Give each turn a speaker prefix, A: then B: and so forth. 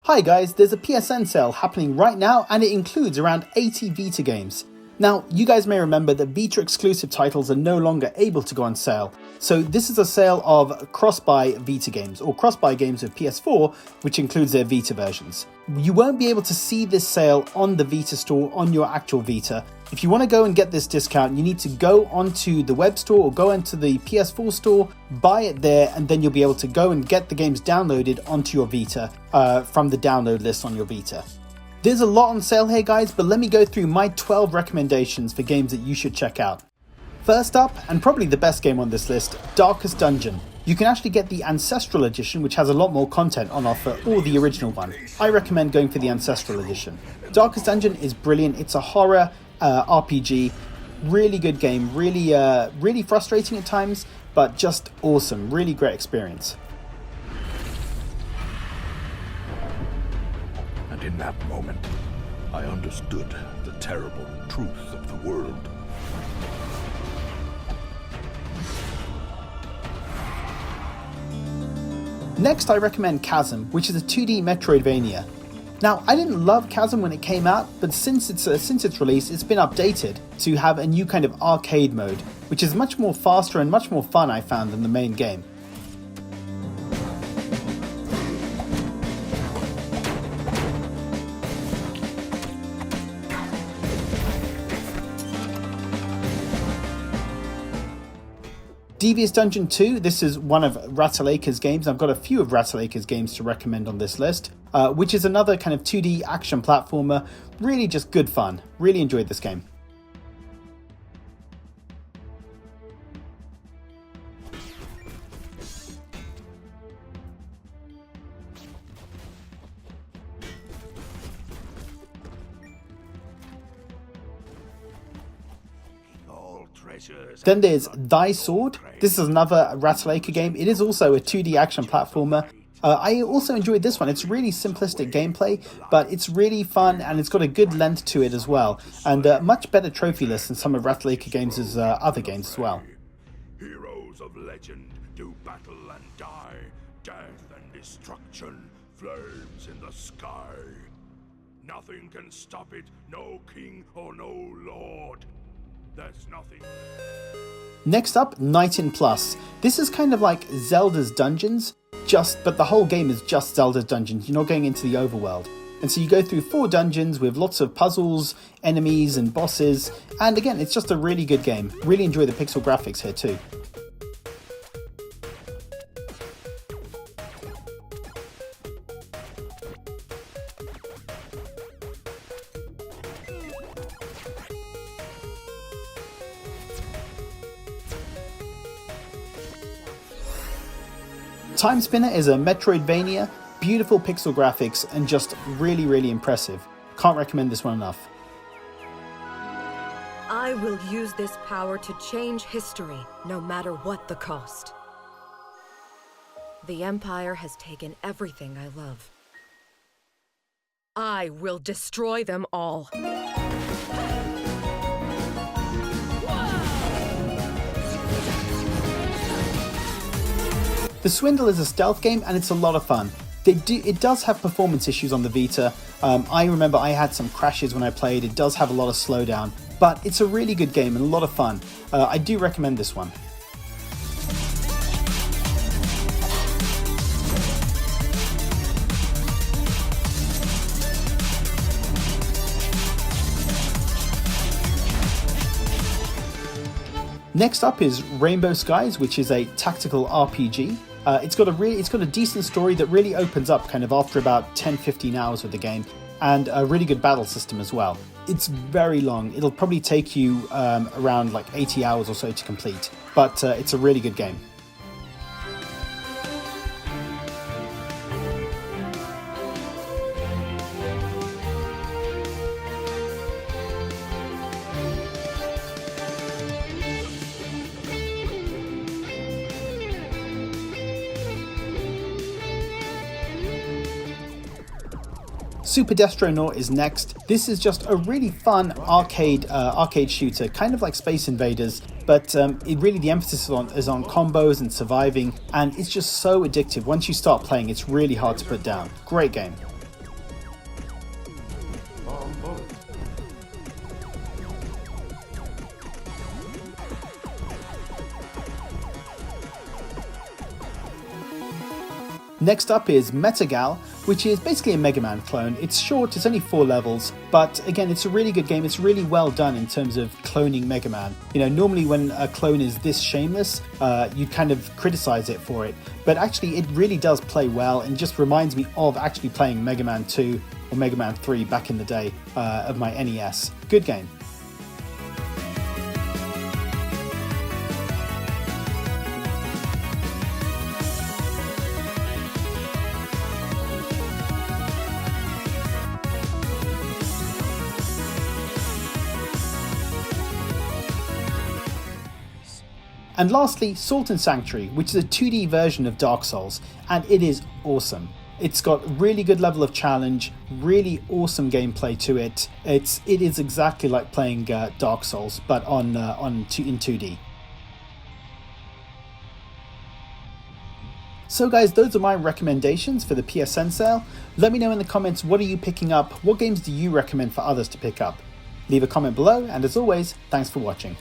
A: Hi guys, there's a PSN sale happening right now and it includes around 80 Vita games. Now, you guys may remember that Vita exclusive titles are no longer able to go on sale, so this is a sale of cross-buy Vita games, or cross-buy games with PS4, which includes their Vita versions. You won't be able to see this sale on the Vita store on your actual Vita. If you want to go and get this discount, you need to go onto the web store or go into the PS4 store, buy it there, and then you'll be able to go and get the games downloaded onto your Vita from the download list on your Vita. There's a lot on sale here guys, but let me go through my 12 recommendations for games that you should check out. First up, and probably the best game on this list, Darkest Dungeon. You can actually get the Ancestral Edition, which has a lot more content on offer, or the original one. I recommend going for the Ancestral Edition. Darkest Dungeon is brilliant. It's a horror RPG, really good game, really frustrating at times, but just awesome, really great experience.
B: And in that moment, I understood the terrible truth of the world.
A: Next, I recommend Chasm, which is a 2D Metroidvania. Now, I didn't love Chasm when it came out, but since its release, it's been updated to have a new kind of arcade mode, which is much more faster and much more fun, I found, than the main game. Devious Dungeon 2, this is one of Ratalaika's games. I've got a few of Ratalaika's games to recommend on this list, which is another kind of 2D action platformer. Really just good fun. Really enjoyed this game. Then there's Thy Sword. This is another Ratalaika game. It is also a 2D action platformer. I also enjoyed this one. It's really simplistic gameplay, but it's really fun and it's got a good length to it as well. And much better trophy list than some of Ratalaika games' other games as well.
B: Heroes of legend do battle and die. Death and destruction, flames in the sky. Nothing can stop it, no king or no lord. There's nothing.
A: Next up, Night in Plus. This is kind of like Zelda's Dungeons, but the whole game is just Zelda's Dungeons. You're not going into the overworld. And so you go through 4 dungeons with lots of puzzles, enemies and bosses. And again, it's just a really good game. Really enjoy the pixel graphics here too. Timespinner is a Metroidvania, beautiful pixel graphics, and just really impressive. Can't recommend this one enough.
C: I will use this power to change history, no matter what the cost. The Empire has taken everything I love. I will destroy them all.
A: The Swindle is a stealth game and it's a lot of fun. It does have performance issues on the Vita. I remember I had some crashes when I played. It does have a lot of slowdown, but it's a really good game and a lot of fun. I do recommend this one. Next up is Rainbow Skies, which is a tactical RPG. It's got a decent story that really opens up kind of after about 10-15 hours of the game, and a really good battle system as well. It's very long. It'll probably take you around like 80 hours or so to complete, but it's a really good game. Super Destronaut is next. This is just a really fun arcade shooter, kind of like Space Invaders, but the emphasis is on combos and surviving, and it's just so addictive. Once you start playing, it's really hard to put down. Great game. Next up is Metagal, which is basically a Mega Man clone. It's short, it's only 4 levels, but again, it's a really good game. It's really well done in terms of cloning Mega Man. You know, normally when a clone is this shameless, you kind of criticize it for it, but actually it really does play well and just reminds me of actually playing Mega Man 2 or Mega Man 3 back in the day of my NES. Good game. And lastly, Salt and Sanctuary, which is a 2D version of Dark Souls, and it is awesome. It's got really good level of challenge, really awesome gameplay to it. It is exactly like playing Dark Souls, but in 2D. So guys, those are my recommendations for the PSN sale. Let me know in the comments, what are you picking up? What games do you recommend for others to pick up? Leave a comment below, and as always, thanks for watching.